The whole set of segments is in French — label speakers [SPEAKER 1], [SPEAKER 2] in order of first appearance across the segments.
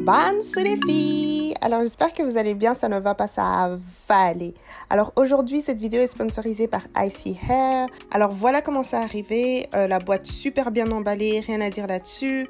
[SPEAKER 1] Bonjour les filles! Alors j'espère que vous allez bien, ça ne va pas, ça va aller. Alors aujourd'hui cette vidéo est sponsorisée par Icy Hair. Alors voilà comment ça arrivé, la boîte super bien emballée, rien à dire là-dessus.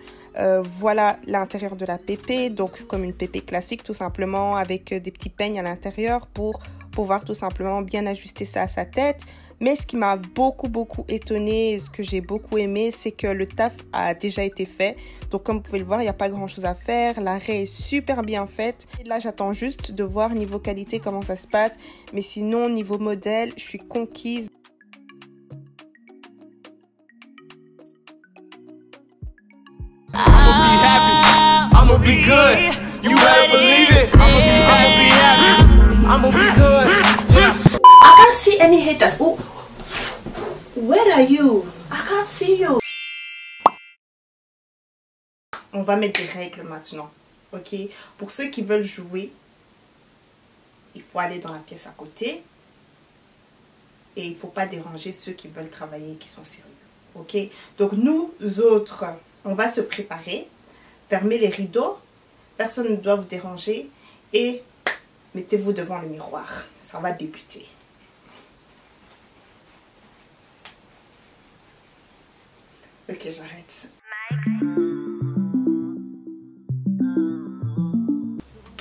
[SPEAKER 1] Voilà l'intérieur de la pépé, donc comme une pépé classique tout simplement, avec des petits peignes à l'intérieur pour pouvoir tout simplement bien ajuster ça à sa tête. Mais ce qui m'a beaucoup étonnée et ce que j'ai beaucoup aimé, c'est que le taf a déjà été fait. Donc comme vous pouvez le voir, il n'y a pas grand chose à faire. L'arrêt est super bien faite. Et là, j'attends juste de voir niveau qualité comment ça se passe. Mais sinon, niveau modèle, je suis conquise.
[SPEAKER 2] I'ma be happy. I'ma be good. You better believe it. I'ma be happy. I'ma be good. Yeah.
[SPEAKER 3] I can't see any haters. Oh, where are you? I can't see you.
[SPEAKER 1] On va mettre des règles maintenant, ok? Pour ceux qui veulent jouer, il faut aller dans la pièce à côté. Et il ne faut pas déranger ceux qui veulent travailler et qui sont sérieux, ok? Donc nous autres, on va se préparer. Fermez les rideaux. Personne ne doit vous déranger. Et mettez-vous devant le miroir. Ça va débuter. Ok, j'arrête.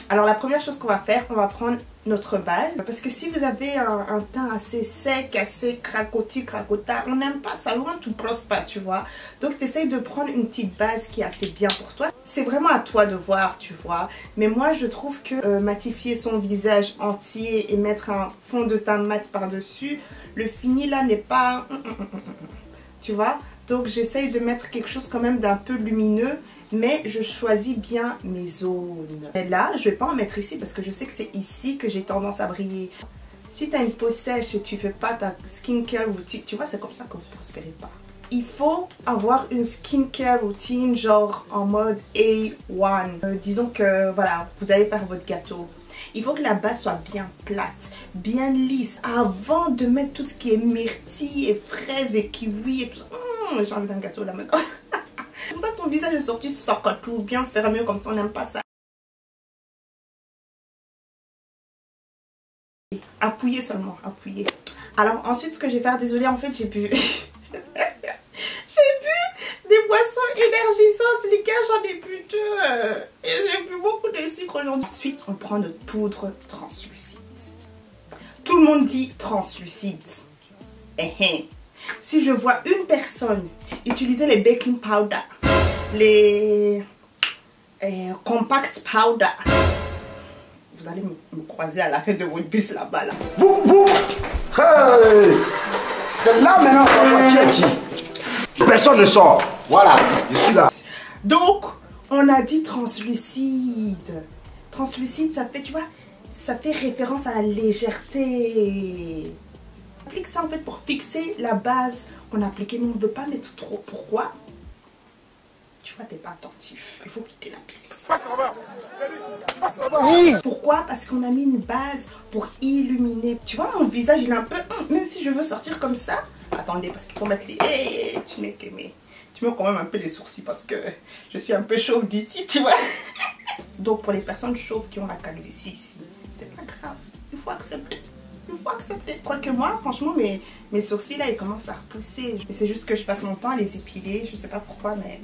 [SPEAKER 1] Alors la première chose qu'on va faire, on va prendre notre base. Parce que si vous avez un teint assez sec, assez cracota, on n'aime pas ça, loin tout brosse pas, tu vois. Donc tu essayes de prendre une petite base qui est assez bien pour toi. C'est vraiment à toi de voir, tu vois. Mais moi je trouve que matifier son visage entier et mettre un fond de teint mat par-dessus, le fini là n'est pas... Tu vois. Donc j'essaye de mettre quelque chose quand même d'un peu lumineux, mais je choisis bien mes zones. Et là, je vais pas en mettre ici parce que je sais que c'est ici que j'ai tendance à briller. Si tu as une peau sèche et tu fais pas ta skincare routine, tu vois, c'est comme ça que vous prospérez pas. Il faut avoir une skincare routine genre en mode A1. Disons que voilà, vous allez faire votre gâteau. Il faut que la base soit bien plate, bien lisse. Avant de mettre tout ce qui est myrtille et fraises et kiwi et tout ça. J'ai envie d'un gâteau là maintenant. Comme ça ton visage est sorti socotou, bien fermé, comme ça on n'aime pas ça. Appuyez seulement, appuyez. Alors ensuite ce que je vais faire, désolée en fait j'ai bu... j'ai bu des boissons énergisantes, les gars, j'en ai bu deux. Et j'ai bu beaucoup de sucre aujourd'hui. Ensuite on prend notre poudre translucide. Tout le monde dit translucide. Si je vois une personne utiliser les baking powder, les compact powder, vous allez me croiser à l'arrêt de votre bus là-bas. Là.
[SPEAKER 4] Vous, hey, c'est là maintenant qu'on voit qui. Personne ne sort. Voilà, je suis là.
[SPEAKER 1] Donc, on a dit translucide. Translucide, ça fait, tu vois, ça fait référence à la légèreté. On applique ça en fait pour fixer la base qu'on a appliquée, mais on ne veut pas mettre trop. Pourquoi? Tu vois, t'es pas attentif. Il faut quitter la pièce. Pourquoi? Parce qu'on a mis une base pour illuminer. Tu vois, mon visage, il est un peu... Même si je veux sortir comme ça... Attendez, parce qu'il faut mettre les... Hey, tu mets quand même un peu les sourcils parce que je suis un peu chauve d'ici, tu vois. Donc, pour les personnes chauves qui ont la calvitie ici, c'est pas grave. Il faut accepter. Il faut accepter. Quoique moi, franchement, mes sourcils là, ils commencent à repousser. Mais c'est juste que je passe mon temps à les épiler. Je sais pas pourquoi, mais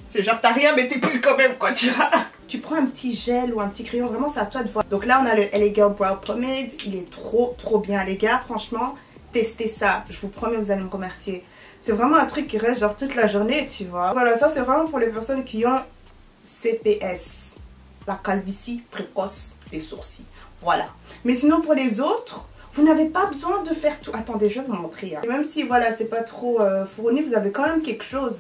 [SPEAKER 1] c'est genre t'as rien, mais t'épiles quand même, quoi, tu vois. Tu prends un petit gel ou un petit crayon, vraiment, c'est à toi de voir. Donc là, on a le LA Girl Brow Pomade. Il est trop bien, les gars. Franchement, testez ça. Je vous promets, vous allez me remercier. C'est vraiment un truc qui reste genre toute la journée, tu vois. Voilà, ça, c'est vraiment pour les personnes qui ont CPS. La calvitie précoce des sourcils. Voilà. Mais sinon pour les autres, vous n'avez pas besoin de faire tout. Attendez, je vais vous montrer. Hein. Et même si voilà, c'est pas trop fourni, vous avez quand même quelque chose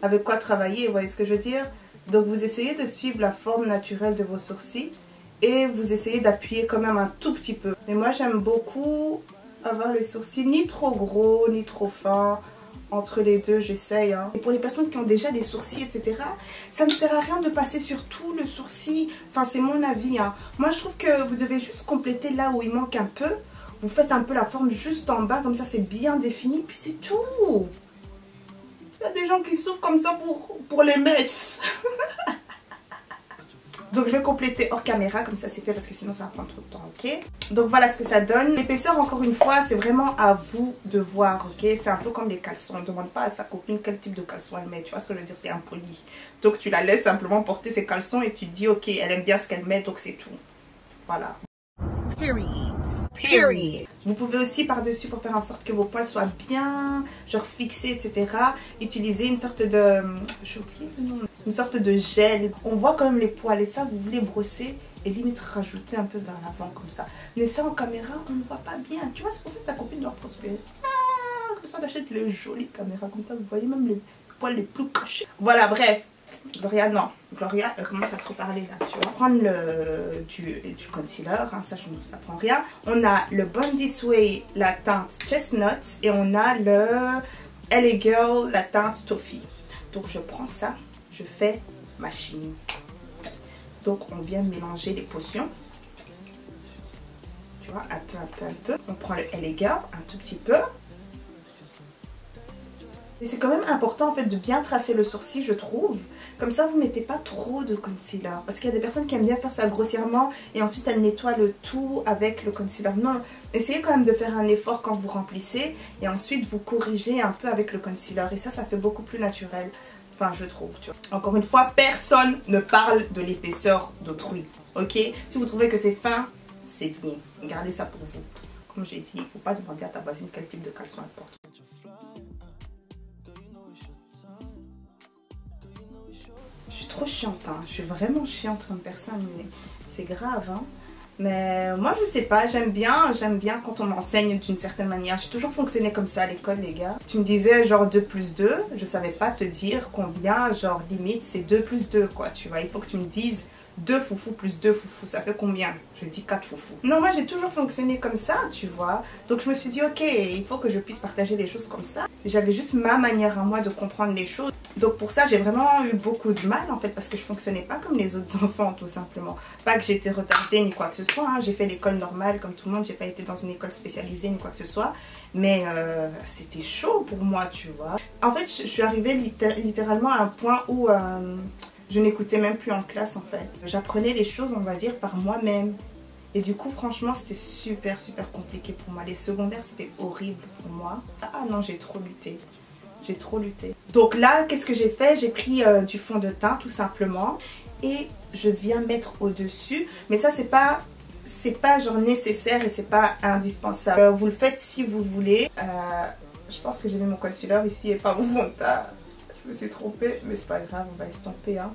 [SPEAKER 1] avec quoi travailler. Vous voyez ce que je veux dire? Donc vous essayez de suivre la forme naturelle de vos sourcils et vous essayez d'appuyer quand même un tout petit peu. Et moi j'aime beaucoup avoir les sourcils ni trop gros ni trop fins. Entre les deux, j'essaye. Hein. Et pour les personnes qui ont déjà des sourcils, etc., ça ne sert à rien de passer sur tout le sourcil. Enfin, c'est mon avis. Hein. Moi, je trouve que vous devez juste compléter là où il manque un peu. Vous faites un peu la forme juste en bas, comme ça, c'est bien défini. Puis c'est tout. Il y a des gens qui souffrent comme ça pour les mèches. Donc je vais compléter hors caméra, comme ça c'est fait parce que sinon ça va prendre trop de temps, ok? Donc voilà ce que ça donne. L'épaisseur, encore une fois, c'est vraiment à vous de voir, ok? C'est un peu comme les caleçons. On ne demande pas à sa copine quel type de caleçon elle met, tu vois ce que je veux dire? C'est impoli. Donc tu la laisses simplement porter ses caleçons et tu te dis, ok, elle aime bien ce qu'elle met, donc c'est tout. Voilà. Period. Vous pouvez aussi par-dessus, pour faire en sorte que vos poils soient bien genre fixés, etc., utiliser une sorte de... j'ai oublié le nom. Une sorte de gel. On voit quand même les poils et ça, vous voulez brosser et limite rajouter un peu vers l'avant comme ça. Mais ça en caméra, on ne voit pas bien. Tu vois, c'est pour ça que ta copine doit prospérer. Ah, comme ça, on achète le joli caméra. Comme ça, vous voyez même les poils les plus cachés. Voilà, bref. Gloria, non. Gloria, elle commence à trop parler là, tu vois. Prendre du concealer, hein, ça je ne vous apprends rien. On a le Born This Way, la teinte Chestnut, et on a le LA Girl, la teinte Toffee. Donc je prends ça, je fais ma chimie. Donc on vient mélanger les potions. Tu vois, un peu. On prend le LA Girl, un tout petit peu. Et c'est quand même important en fait de bien tracer le sourcil, je trouve. Comme ça vous ne mettez pas trop de concealer. Parce qu'il y a des personnes qui aiment bien faire ça grossièrement et ensuite elles nettoient le tout avec le concealer. Non, essayez quand même de faire un effort quand vous remplissez et ensuite vous corrigez un peu avec le concealer. Et ça fait beaucoup plus naturel. Enfin je trouve, tu vois. Encore une fois, personne ne parle de l'épaisseur d'autrui. Ok? Si vous trouvez que c'est fin, c'est bien. Gardez ça pour vous. Comme j'ai dit, il ne faut pas demander à ta voisine quel type de caleçon elle porte. Je suis trop chiante, hein. Je suis vraiment chiante comme personne, mais c'est grave, hein. Mais moi je sais pas, j'aime bien quand on m'enseigne d'une certaine manière. J'ai toujours fonctionné comme ça à l'école, les gars. Tu me disais genre 2 plus 2, je savais pas te dire combien, genre limite c'est 2 plus 2 quoi, tu vois. Il faut que tu me dises 2 foufous plus 2 foufous, ça fait combien? Je dis 4 foufous. Non, moi j'ai toujours fonctionné comme ça, tu vois. Donc je me suis dit ok, il faut que je puisse partager les choses comme ça. J'avais juste ma manière à moi de comprendre les choses. Donc pour ça j'ai vraiment eu beaucoup de mal en fait, parce que je fonctionnais pas comme les autres enfants tout simplement. Pas que j'étais retardée ni quoi que ce soit, hein. J'ai fait l'école normale comme tout le monde, j'ai pas été dans une école spécialisée ni quoi que ce soit. Mais c'était chaud pour moi, tu vois. En fait je suis arrivée littéralement à un point où... je n'écoutais même plus en classe en fait. J'apprenais les choses, on va dire, par moi-même. Et du coup, franchement, c'était super compliqué pour moi. Les secondaires, c'était horrible pour moi. Ah non, j'ai trop lutté. J'ai trop lutté. Donc là, qu'est-ce que j'ai fait? J'ai pris du fond de teint, tout simplement. Et je viens mettre au-dessus. Mais ça, c'est pas genre nécessaire et c'est pas indispensable. Vous le faites si vous voulez. Je pense que j'ai mis mon concealer ici et pas mon fond de teint. Je me suis trompée, mais c'est pas grave, on va estomper. Hein.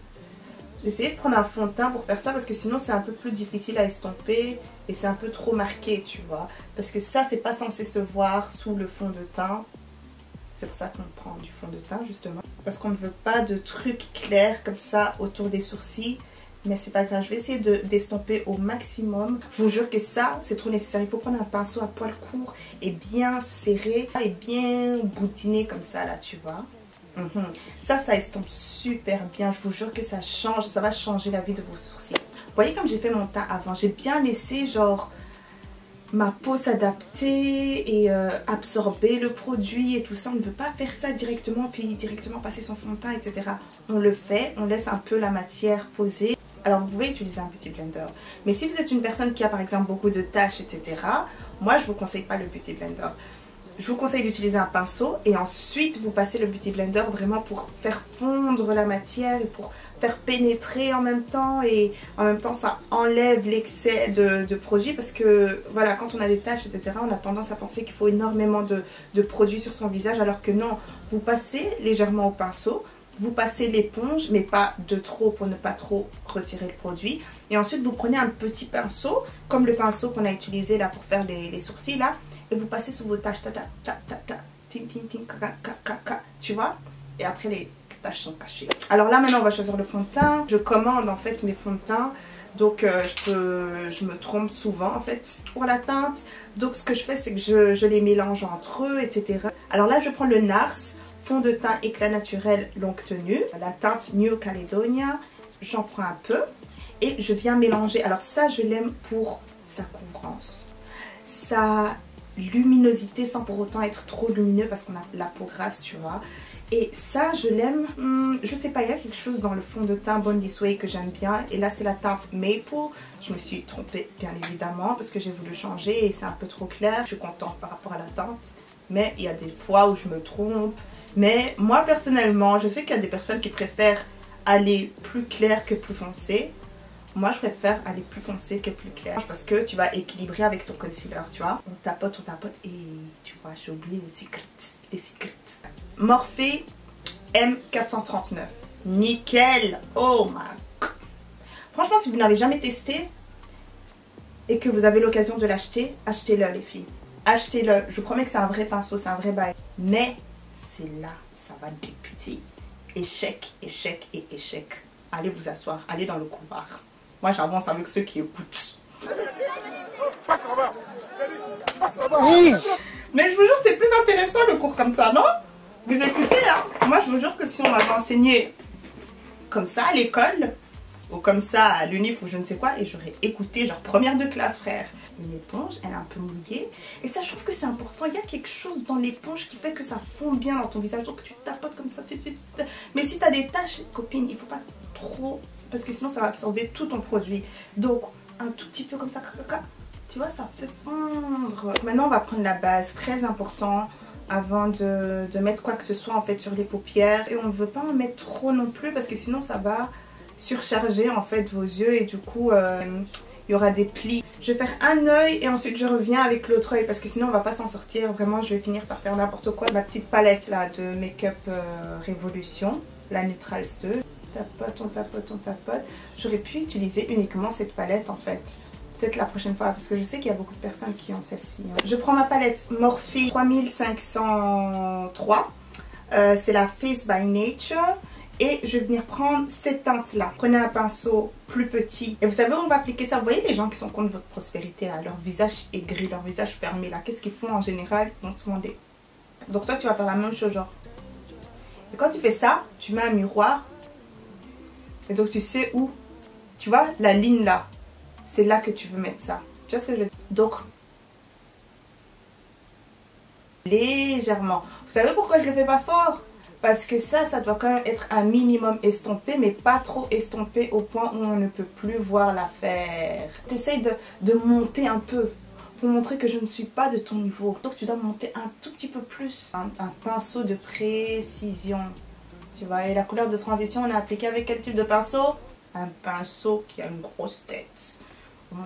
[SPEAKER 1] Essayez de prendre un fond de teint pour faire ça parce que sinon c'est un peu plus difficile à estomper et c'est un peu trop marqué, tu vois. Parce que ça, c'est pas censé se voir sous le fond de teint. C'est pour ça qu'on prend du fond de teint, justement. Parce qu'on ne veut pas de trucs clairs comme ça autour des sourcils. Mais c'est pas grave, je vais essayer d'estomper au maximum. Je vous jure que ça, c'est trop nécessaire. Il faut prendre un pinceau à poils courts et bien serré et bien boutiné comme ça, là, tu vois. Ça estompe super bien. Je vous jure que ça change, ça va changer la vie de vos sourcils. Vous voyez comme j'ai fait mon teint avant. J'ai bien laissé genre ma peau s'adapter et absorber le produit et tout ça. On ne veut pas faire ça directement puis directement passer son fond de teint, etc. On le fait, on laisse un peu la matière poser. Alors vous pouvez utiliser un petit blender. Mais si vous êtes une personne qui a par exemple beaucoup de taches, etc. Moi je ne vous conseille pas le Beauty Blender. Je vous conseille d'utiliser un pinceau et ensuite vous passez le Beauty Blender vraiment pour faire fondre la matière et pour faire pénétrer en même temps. Et en même temps ça enlève l'excès de produits parce que voilà, quand on a des taches, etc., on a tendance à penser qu'il faut énormément de produits sur son visage alors que non, vous passez légèrement au pinceau. Vous passez l'éponge, mais pas de trop pour ne pas trop retirer le produit. Et ensuite, vous prenez un petit pinceau, comme le pinceau qu'on a utilisé là pour faire les sourcils là. Et vous passez sur vos taches, tu vois. Et après, les taches sont cachées. Alors là, maintenant, on va choisir le fond de teint. Je commande en fait mes fonds de teint. Donc, je me trompe souvent en fait pour la teinte. Donc, ce que je fais, c'est que je les mélange entre eux, etc. Alors là, je prends le NARS. Fond de teint éclat naturel longue tenue, la teinte New Caledonia, j'en prends un peu et je viens mélanger. Alors ça je l'aime pour sa couvrance, sa luminosité sans pour autant être trop lumineux parce qu'on a la peau grasse, tu vois. Et ça, je l'aime. Je sais pas, il y a quelque chose dans le fond de teint Born This Way que j'aime bien. Et là, c'est la teinte Maple. Je me suis trompée, bien évidemment, parce que j'ai voulu changer et c'est un peu trop clair. Je suis contente par rapport à la teinte. Mais il y a des fois où je me trompe. Mais moi, personnellement, je sais qu'il y a des personnes qui préfèrent aller plus clair que plus foncé. Moi, je préfère aller plus foncé que plus clair. Parce que tu vas équilibrer avec ton concealer, tu vois. On tapote et tu vois, j'ai oublié les secrets. Les secrets. Morphe M439. Nickel. Oh my god. Franchement, si vous n'avez jamais testé et que vous avez l'occasion de l'acheter, achetez-le les filles. Achetez-le. Je vous promets que c'est un vrai pinceau, c'est un vrai bail. Mais c'est là, ça va débuter. Échec, échec et échec. Allez vous asseoir, allez dans le couloir. Moi, j'avance avec ceux qui écoutent. Mais je vous jure, c'est plus intéressant le cours comme ça, non? Vous écoutez, hein? Moi, je vous jure que si on m'avait enseigné comme ça à l'école, ou comme ça à l'unif ou je ne sais quoi, et j'aurais écouté, genre première de classe, frère. Une éponge, elle est un peu mouillée. Et ça, je trouve que c'est important. Il y a quelque chose dans l'éponge qui fait que ça fond bien dans ton visage. Donc, tu tapotes comme ça. Mais si tu as des taches, copine, il ne faut pas trop... Parce que sinon, ça va absorber tout ton produit. Donc, un tout petit peu comme ça. Tu vois, ça fait fondre. Maintenant, on va prendre la base. Très important avant de mettre quoi que ce soit en fait sur les paupières. Et on ne veut pas en mettre trop non plus parce que sinon, ça va surcharger en fait vos yeux. Et du coup, il y aura des plis. Je vais faire un œil et ensuite je reviens avec l'autre œil parce que sinon on va pas s'en sortir. Vraiment, je vais finir par faire n'importe quoi. Ma petite palette là de Make-up Révolution, la Neutrals 2. Tapote, on tapote, on tapote. J'aurais pu utiliser uniquement cette palette en fait. Peut-être la prochaine fois parce que je sais qu'il y a beaucoup de personnes qui ont celle-ci. Hein. Je prends ma palette Morphe 3503. C'est la Face by Nature. Et je vais venir prendre cette teinte-là. Prenez un pinceau plus petit. Et vous savez où on va appliquer ça? Vous voyez les gens qui sont contre votre prospérité là, leur visage est gris, leur visage fermé là. Qu'est-ce qu'ils font en général? Ils vont se demander. Donc toi tu vas faire la même chose genre. Et quand tu fais ça, tu mets un miroir. Et donc tu sais où. Tu vois la ligne là. C'est là que tu veux mettre ça. Tu vois ce que je veux dire? Donc légèrement. Vous savez pourquoi je le fais pas fort? Parce que ça doit quand même être un minimum estompé, mais pas trop estompé au point où on ne peut plus voir l'affaire. T'essayes de monter un peu pour montrer que je ne suis pas de ton niveau. Donc tu dois monter un tout petit peu plus. Un pinceau de précision. Tu vois, et la couleur de transition, on a appliqué avec quel type de pinceau? Un pinceau qui a une grosse tête. Le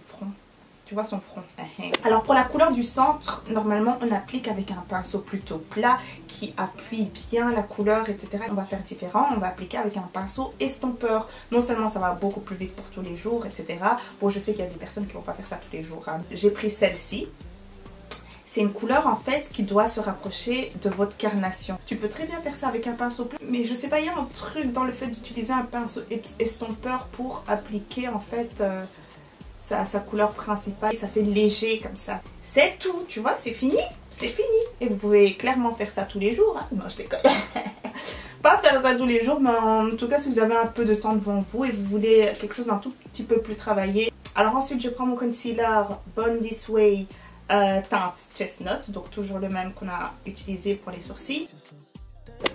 [SPEAKER 1] front. Tu vois son front. Alors pour la couleur du centre, normalement on applique avec un pinceau plutôt plat qui appuie bien la couleur, etc. On va faire différent, on va appliquer avec un pinceau estompeur. Non seulement ça va beaucoup plus vite pour tous les jours, etc. Bon, je sais qu'il y a des personnes qui ne vont pas faire ça tous les jours. Hein. J'ai pris celle-ci. C'est une couleur en fait qui doit se rapprocher de votre carnation. Tu peux très bien faire ça avec un pinceau plat. Mais je sais pas, il y a un truc dans le fait d'utiliser un pinceau estompeur pour appliquer en fait... sa couleur principale, ça fait léger comme ça. C'est tout, tu vois, c'est fini, c'est fini. Et vous pouvez clairement faire ça tous les jours. Hein. Non, je déconne. Pas faire ça tous les jours, mais en tout cas, si vous avez un peu de temps devant vous et vous voulez quelque chose d'un tout petit peu plus travaillé. Alors ensuite, je prends mon concealer Born This Way teinte Chestnut, donc toujours le même qu'on a utilisé pour les sourcils.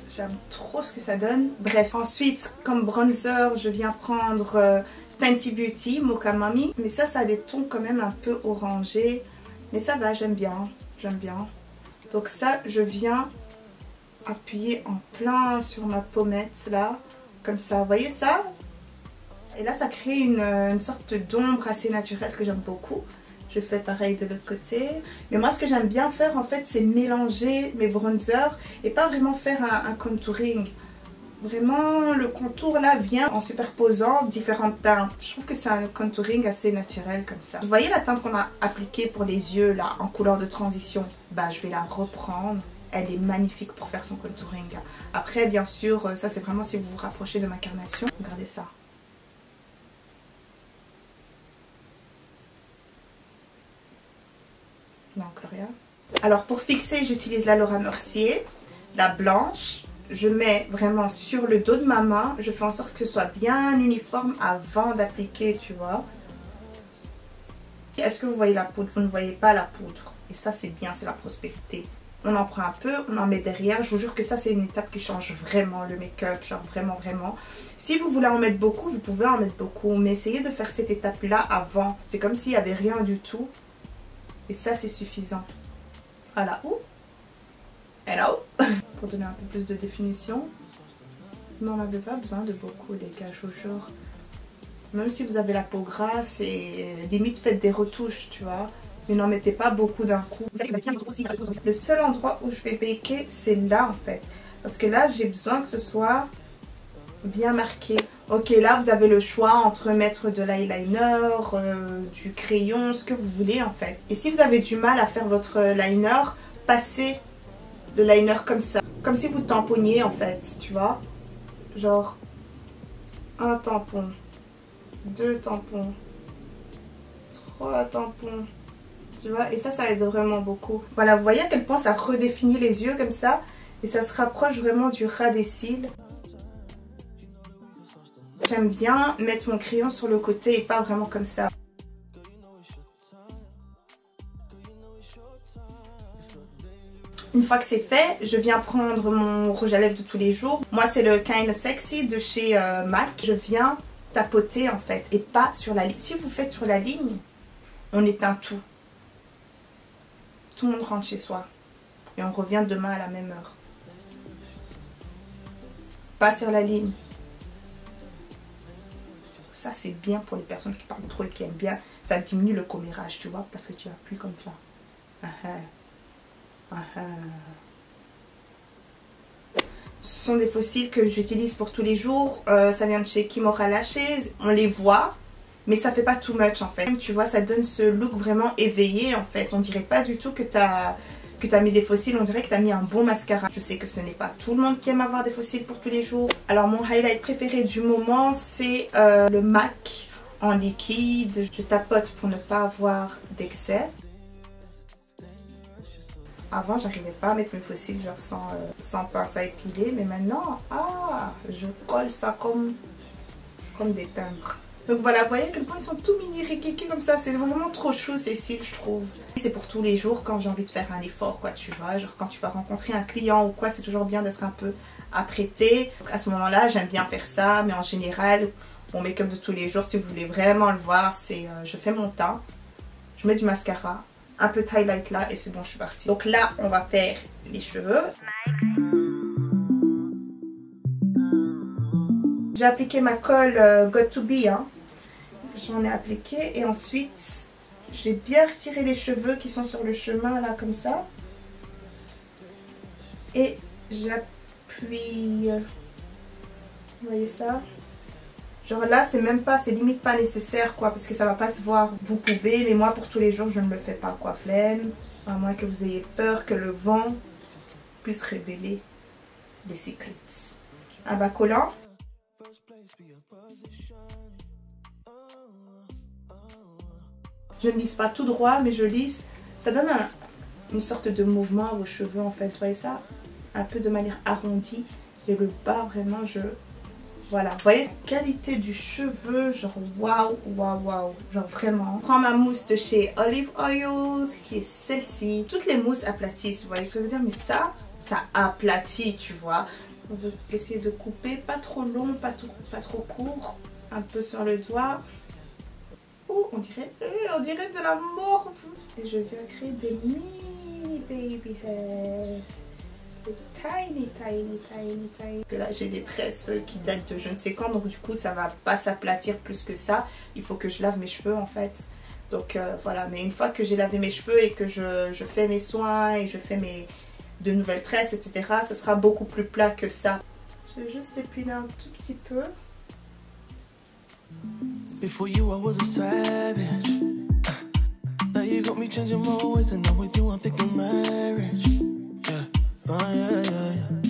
[SPEAKER 1] J'aime trop ce que ça donne. Bref, ensuite, comme bronzer, je viens prendre... Fenty Beauty, Mocha Mami. Mais ça a des tons quand même un peu orangés. Mais ça va, j'aime bien. J'aime bien. Donc ça, je viens appuyer en plein sur ma pommette là. Comme ça, vous voyez ça? Et là, ça crée une sorte d'ombre assez naturelle que j'aime beaucoup. Je fais pareil de l'autre côté. Mais moi, ce que j'aime bien faire, en fait, c'est mélanger mes bronzers et pas vraiment faire un contouring. Vraiment, le contour là vient en superposant différentes teintes. Je trouve que c'est un contouring assez naturel comme ça. Vous voyez la teinte qu'on a appliquée pour les yeux là en couleur de transition? Bah, je vais la reprendre. Elle est magnifique pour faire son contouring. Après, bien sûr, ça c'est vraiment si vous vous rapprochez de ma carnation. Regardez ça. Non, Gloria. Alors pour fixer, j'utilise la Laura Mercier, la blanche. Je mets vraiment sur le dos de ma main. Je fais en sorte que ce soit bien uniforme avant d'appliquer, tu vois. Est-ce que vous voyez la poudre? Vous ne voyez pas la poudre. Et ça, c'est bien, c'est la prospérité. on en prend un peu, on en met derrière. Je vous jure que ça c'est une étape qui change vraiment le make-up, genre vraiment vraiment. Si vous voulez en mettre beaucoup, vous pouvez en mettre beaucoup, mais essayez de faire cette étape là avant. C'est comme s'il n'y avait rien du tout et ça c'est suffisant. Voilà. Ouh. Hello. Pour donner un peu plus de définition. Vous n'en avez pas besoin de beaucoup les gars, je vous jure. Même si vous avez la peau grasse et limite faites des retouches, tu vois. Mais n'en mettez pas beaucoup d'un coup. Le seul endroit où je vais baker, c'est là en fait. Parce que là, j'ai besoin que ce soit bien marqué. Ok, là, vous avez le choix entre mettre de l'eyeliner, du crayon, ce que vous voulez en fait. Et si vous avez du mal à faire votre liner, passez le liner comme ça. Comme si vous tamponniez en fait, tu vois. Genre, un tampon, 2 tampons, 3 tampons. Tu vois, et ça aide vraiment beaucoup. Voilà, vous voyez à quel point ça redéfinit les yeux comme ça. Et ça se rapproche vraiment du ras des cils. J'aime bien mettre mon crayon sur le côté et pas vraiment comme ça. Une fois que c'est fait, je viens prendre mon rouge à lèvres de tous les jours. Moi, c'est le Kinda Sexy de chez MAC. Je viens tapoter en fait et pas sur la ligne. Si vous faites sur la ligne, on éteint tout. Tout le monde rentre chez soi. Et on revient demain à la même heure. Pas sur la ligne. Ça, c'est bien pour les personnes qui parlent trop et qui aiment bien. Ça diminue le commérage, tu vois, parce que tu appuies comme ça. Ce sont des faux cils que j'utilise pour tous les jours. Ça vient de chez Kimora Lashes. On les voit. Mais ça fait pas too much en fait. Tu vois, ça donne ce look vraiment éveillé en fait. On dirait pas du tout que t'as mis des faux cils. On dirait que t'as mis un bon mascara. Je sais que ce n'est pas tout le monde qui aime avoir des faux cils pour tous les jours. Alors mon highlight préféré du moment, c'est le MAC en liquide. Je tapote pour ne pas avoir d'excès. Avant, j'arrivais pas à mettre mes faux cils genre sans pince à épiler. Mais maintenant, je colle ça comme des timbres. Donc voilà, vous voyez à quel point ils sont tout mini rikiki comme ça. C'est vraiment trop chou ces cils, je trouve. C'est pour tous les jours quand j'ai envie de faire un effort, quoi, tu vois. Genre quand tu vas rencontrer un client ou quoi, c'est toujours bien d'être un peu apprêté. À ce moment-là, j'aime bien faire ça. Mais en général, mon make-up de tous les jours, si vous voulez vraiment le voir, c'est je fais mon teint. Je mets du mascara, un peu de highlight là et c'est bon, je suis partie. Donc là, on va faire les cheveux. J'ai appliqué ma colle Got2b, hein. J'en ai appliqué et ensuite j'ai bien retiré les cheveux qui sont sur le chemin là comme ça. Et j'appuie, vous voyez ça? Genre là c'est même pas, c'est limite pas nécessaire quoi parce que ça va pas se voir. Vous pouvez mais moi pour tous les jours je ne le fais pas quoi, flemme. À moins que vous ayez peur que le vent puisse révéler les secrets. Un bas collant. Je ne lisse pas tout droit mais je lisse. Ça donne une sorte de mouvement à vos cheveux en fait. Vous voyez ça? Un peu de manière arrondie. Et le bas vraiment voilà. Vous voyez la qualité du cheveu. Genre waouh, waouh, waouh. Genre vraiment. Je prends ma mousse de chez Olive Oils qui est celle-ci. Toutes les mousses aplatissent. Vous voyez ce que je veux dire? Mais ça aplatit tu vois. On veut essayer de couper. Pas trop long, pas trop court. Un peu sur le doigt. Oh, on dirait de la morve. Et je viens créer des mini baby hairs. Des tiny. Parce que là, j'ai des tresses qui datent de je ne sais quand. Donc du coup, ça va pas s'aplatir plus que ça. Il faut que je lave mes cheveux en fait. Donc voilà. Mais une fois que j'ai lavé mes cheveux et que je fais mes soins et je fais de nouvelles tresses, etc. Ça sera beaucoup plus plat que ça. Je vais juste épiler un tout petit peu.
[SPEAKER 2] Before you, I was a savage. Now you got me changing my ways, and now with you, I'm thinking marriage. Yeah, yeah.